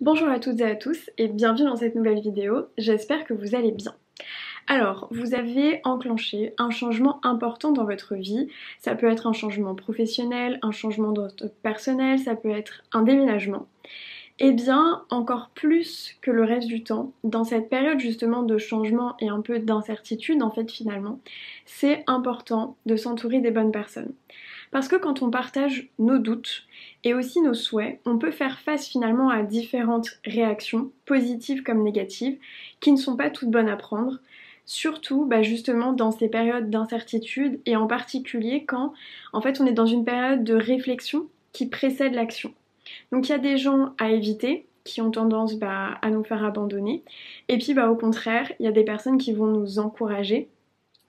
Bonjour à toutes et à tous et bienvenue dans cette nouvelle vidéo, j'espère que vous allez bien. Alors, vous avez enclenché un changement important dans votre vie, ça peut être un changement professionnel, un changement de votre personnel, ça peut être un déménagement. Et bien, encore plus que le reste du temps, dans cette période justement de changement et un peu d'incertitude en fait finalement, c'est important de s'entourer des bonnes personnes. Parce que quand on partage nos doutes et aussi nos souhaits, on peut faire face finalement à différentes réactions, positives comme négatives, qui ne sont pas toutes bonnes à prendre, surtout justement dans ces périodes d'incertitude et en particulier quand en fait on est dans une période de réflexion qui précède l'action. Donc il y a des gens à éviter qui ont tendance à nous faire abandonner et puis au contraire il y a des personnes qui vont nous encourager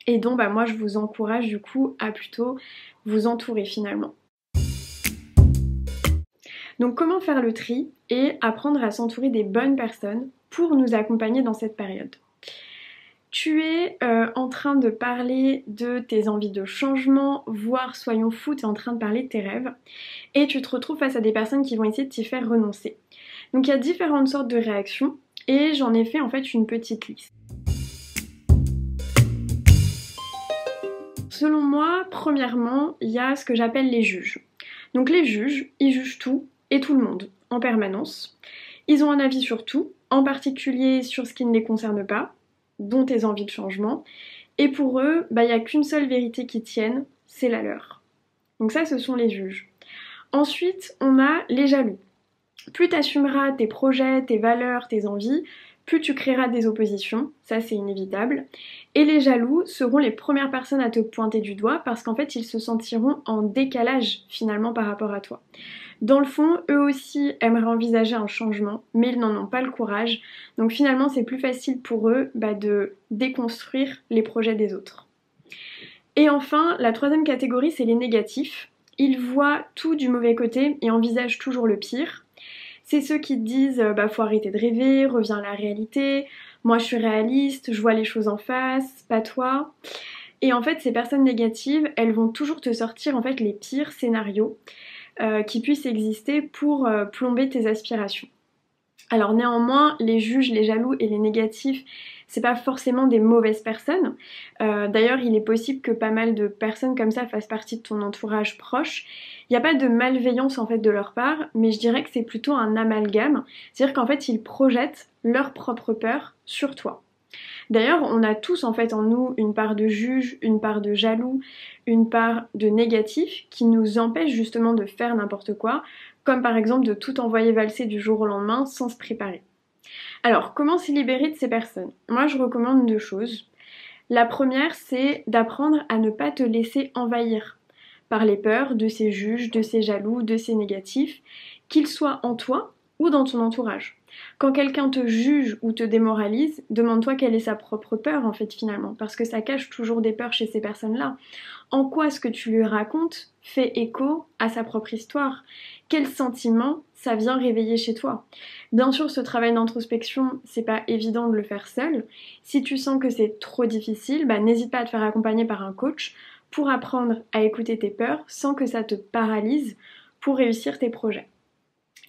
et donc moi je vous encourage du coup à plutôt vous entourer finalement. Donc comment faire le tri et apprendre à s'entourer des bonnes personnes pour nous accompagner dans cette période. Tu es en train de parler de tes envies de changement, voire soyons fous, tu es en train de parler de tes rêves et tu te retrouves face à des personnes qui vont essayer de t'y faire renoncer. Donc il y a différentes sortes de réactions et j'en ai fait en fait une petite liste. Selon moi, premièrement, il y a ce que j'appelle les juges. Donc les juges, ils jugent tout et tout le monde en permanence. Ils ont un avis sur tout, en particulier sur ce qui ne les concerne pas, dont tes envies de changement. Et pour eux, il n'y a qu'une seule vérité qui tienne, c'est la leur. Donc ça, ce sont les juges. Ensuite, on a les jaloux. Plus tu assumeras tes projets, tes valeurs, tes envies, plus tu créeras des oppositions, ça c'est inévitable. Et les jaloux seront les premières personnes à te pointer du doigt parce qu'en fait ils se sentiront en décalage finalement par rapport à toi. Dans le fond, eux aussi aimeraient envisager un changement, mais ils n'en ont pas le courage. Donc finalement c'est plus facile pour eux de déconstruire les projets des autres. Et enfin, la troisième catégorie c'est les négatifs. Ils voient tout du mauvais côté et envisagent toujours le pire. C'est ceux qui te disent faut arrêter de rêver, reviens à la réalité, moi je suis réaliste, je vois les choses en face, pas toi. Et en fait ces personnes négatives, elles vont toujours te sortir en fait les pires scénarios qui puissent exister pour plomber tes aspirations. Alors néanmoins, les juges, les jaloux et les négatifs, c'est pas forcément des mauvaises personnes. D'ailleurs, il est possible que pas mal de personnes comme ça fassent partie de ton entourage proche. Il n'y a pas de malveillance en fait de leur part, mais je dirais que c'est plutôt un amalgame. C'est-à-dire qu'en fait, ils projettent leur propre peur sur toi. D'ailleurs, on a tous en fait en nous une part de juge, une part de jaloux, une part de négatif qui nous empêche justement de faire n'importe quoi, comme par exemple de tout envoyer valser du jour au lendemain sans se préparer. Alors, comment se libérer de ces personnes? Moi, je recommande deux choses. La première, c'est d'apprendre à ne pas te laisser envahir par les peurs de ces juges, de ces jaloux, de ces négatifs, qu'ils soient en toi ou dans ton entourage. Quand quelqu'un te juge ou te démoralise, demande-toi quelle est sa propre peur en fait finalement, parce que ça cache toujours des peurs chez ces personnes-là. En quoi ce que tu lui racontes fait écho à sa propre histoire? Quel sentiment ça vient réveiller chez toi? Bien sûr, ce travail d'introspection, c'est pas évident de le faire seul. Si tu sens que c'est trop difficile, n'hésite pas à te faire accompagner par un coach pour apprendre à écouter tes peurs sans que ça te paralyse pour réussir tes projets.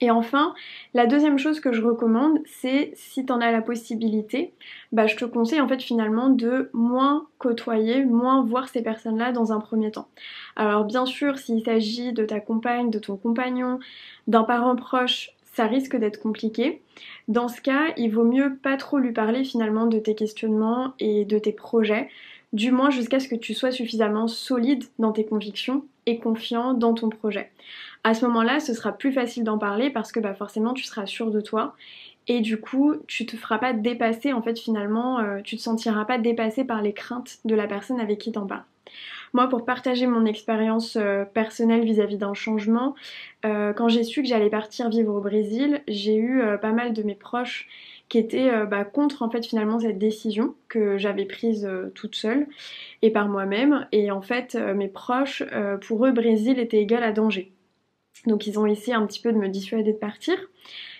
Et enfin, la deuxième chose que je recommande, c'est si tu en as la possibilité, je te conseille en fait finalement de moins côtoyer, moins voir ces personnes-là dans un premier temps. Alors bien sûr, s'il s'agit de ta compagne, de ton compagnon, d'un parent proche, ça risque d'être compliqué. Dans ce cas, il vaut mieux pas trop lui parler finalement de tes questionnements et de tes projets, du moins jusqu'à ce que tu sois suffisamment solide dans tes convictions et confiant dans ton projet. À ce moment-là, ce sera plus facile d'en parler parce que forcément tu seras sûr de toi et du coup tu te feras pas dépasser en fait finalement, tu te sentiras pas dépassé par les craintes de la personne avec qui t'en parles. Moi, pour partager mon expérience personnelle vis-à-vis d'un changement, quand j'ai su que j'allais partir vivre au Brésil, j'ai eu pas mal de mes proches qui étaient contre en fait finalement cette décision que j'avais prise toute seule et par moi-même. Et en fait, mes proches, pour eux, Brésil était égal à danger. Donc ils ont essayé un petit peu de me dissuader de partir.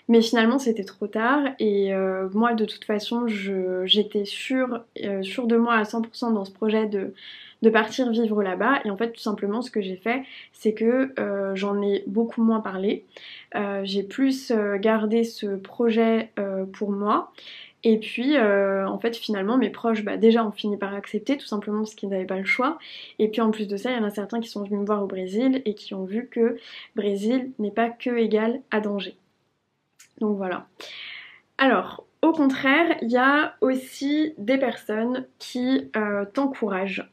Mais finalement c'était trop tard et moi de toute façon j'étais sûre de moi à 100% dans ce projet de partir vivre là-bas. Et en fait tout simplement ce que j'ai fait c'est que j'en ai beaucoup moins parlé. J'ai plus gardé ce projet pour moi. Et puis, en fait, finalement, mes proches, bah, déjà, ont fini par accepter, tout simplement parce qu'ils n'avaient pas le choix. Et puis, en plus de ça, il y en a certains qui sont venus me voir au Brésil et qui ont vu que Brésil n'est pas que égal à danger. Donc voilà. Alors, au contraire, il y a aussi des personnes qui t'encouragent.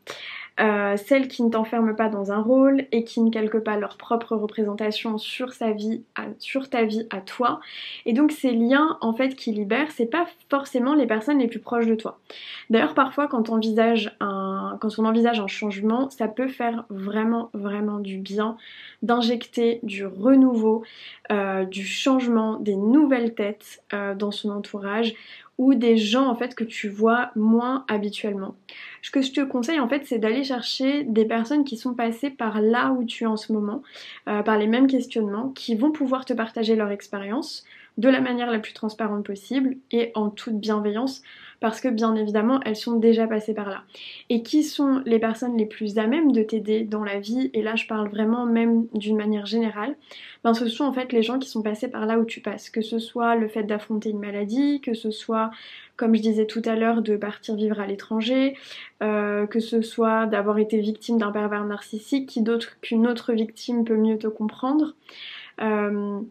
Celles qui ne t'enferment pas dans un rôle et qui ne calquent pas leur propre représentation sur sur ta vie à toi. Et donc ces liens en fait qui libèrent, c'est pas forcément les personnes les plus proches de toi. D'ailleurs parfois quand on envisage un changement, ça peut faire vraiment vraiment du bien d'injecter du renouveau, du changement, des nouvelles têtes dans son entourage ou des gens en fait que tu vois moins habituellement. Ce que je te conseille en fait c'est d'aller chercher des personnes qui sont passées par là où tu es en ce moment, par les mêmes questionnements, qui vont pouvoir te partager leur expérience de la manière la plus transparente possible et en toute bienveillance parce que bien évidemment elles sont déjà passées par là. Et qui sont les personnes les plus à même de t'aider dans la vie, et là je parle vraiment même d'une manière générale, ben ce sont en fait les gens qui sont passés par là où tu passes, que ce soit le fait d'affronter une maladie, que ce soit comme je disais tout à l'heure de partir vivre à l'étranger, que ce soit d'avoir été victime d'un pervers narcissique, qui d'autre qu'une autre victime peut mieux te comprendre. Euh,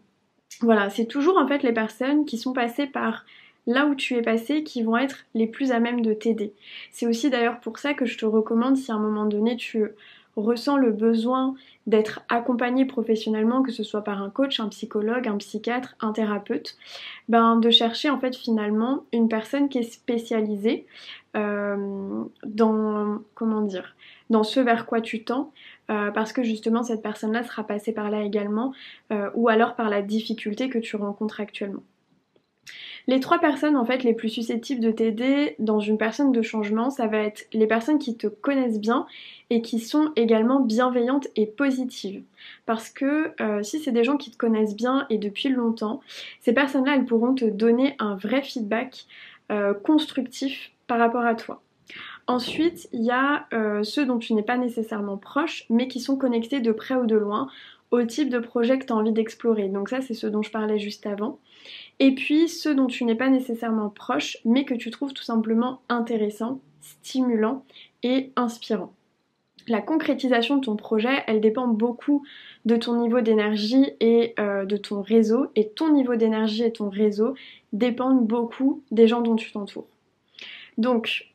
voilà, c'est toujours en fait les personnes qui sont passées par là où tu es passé qui vont être les plus à même de t'aider. C'est aussi d'ailleurs pour ça que je te recommande si à un moment donné tu ressens le besoin d'être accompagné professionnellement, que ce soit par un coach, un psychologue, un psychiatre, un thérapeute, ben de chercher en fait finalement une personne qui est spécialisée dans comment dire dans ce vers quoi tu tends parce que justement cette personne-là sera passée par là également ou alors par la difficulté que tu rencontres actuellement. Les trois personnes en fait les plus susceptibles de t'aider dans une personne de changement, ça va être les personnes qui te connaissent bien et qui sont également bienveillantes et positives. Parce que si c'est des gens qui te connaissent bien et depuis longtemps, ces personnes-là elles pourront te donner un vrai feedback constructif par rapport à toi. Ensuite, il y a ceux dont tu n'es pas nécessairement proche, mais qui sont connectés de près ou de loin au type de projet que tu as envie d'explorer. Donc ça, c'est ceux dont je parlais juste avant. Et puis ceux dont tu n'es pas nécessairement proche, mais que tu trouves tout simplement intéressant, stimulant et inspirant. La concrétisation de ton projet, elle dépend beaucoup de ton niveau d'énergie et de ton réseau. Et ton niveau d'énergie et ton réseau dépendent beaucoup des gens dont tu t'entoures. Donc,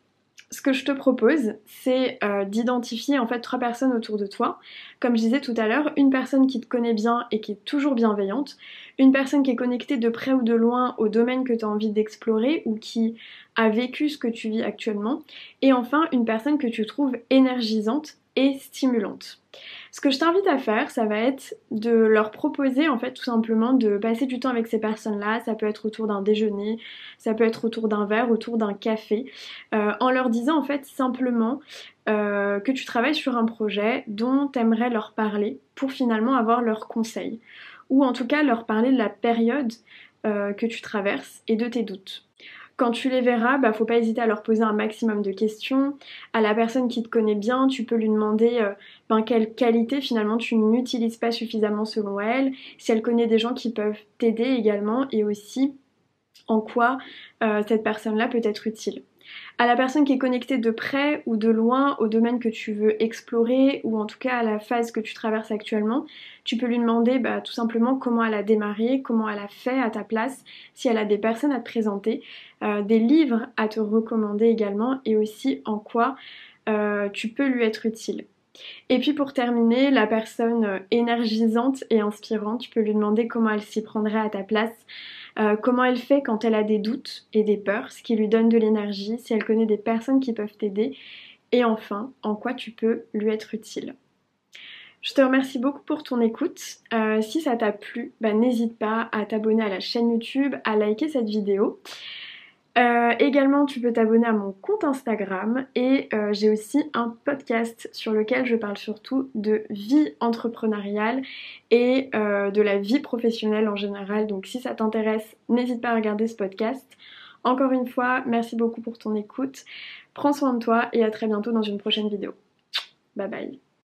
ce que je te propose, c'est d'identifier en fait trois personnes autour de toi. Comme je disais tout à l'heure, une personne qui te connaît bien et qui est toujours bienveillante, une personne qui est connectée de près ou de loin au domaine que tu as envie d'explorer ou qui a vécu ce que tu vis actuellement, et enfin une personne que tu trouves énergisante et stimulante. Ce que je t'invite à faire, ça va être de leur proposer en fait tout simplement de passer du temps avec ces personnes-là. Ça peut être autour d'un déjeuner, ça peut être autour d'un verre, autour d'un café, en leur disant en fait simplement que tu travailles sur un projet dont tu aimerais leur parler pour finalement avoir leurs conseils. Ou en tout cas leur parler de la période que tu traverses et de tes doutes. Quand tu les verras, bah, faut pas hésiter à leur poser un maximum de questions. À la personne qui te connaît bien, tu peux lui demander quelle qualité finalement tu n'utilises pas suffisamment selon elle, si elle connaît des gens qui peuvent t'aider également et aussi en quoi cette personne-là peut être utile. À la personne qui est connectée de près ou de loin au domaine que tu veux explorer ou en tout cas à la phase que tu traverses actuellement, tu peux lui demander tout simplement comment elle a démarré, comment elle a fait à ta place, si elle a des personnes à te présenter, des livres à te recommander également et aussi en quoi tu peux lui être utile. Et puis pour terminer, la personne énergisante et inspirante, tu peux lui demander comment elle s'y prendrait à ta place, comment elle fait quand elle a des doutes et des peurs, ce qui lui donne de l'énergie, si elle connaît des personnes qui peuvent t'aider, et enfin, en quoi tu peux lui être utile. Je te remercie beaucoup pour ton écoute. Si ça t'a plu, n'hésite pas à t'abonner à la chaîne YouTube, à liker cette vidéo. Également, tu peux t'abonner à mon compte Instagram et j'ai aussi un podcast sur lequel je parle surtout de vie entrepreneuriale et de la vie professionnelle en général. Donc si ça t'intéresse, n'hésite pas à regarder ce podcast. Encore une fois, merci beaucoup pour ton écoute. Prends soin de toi et à très bientôt dans une prochaine vidéo. Bye bye.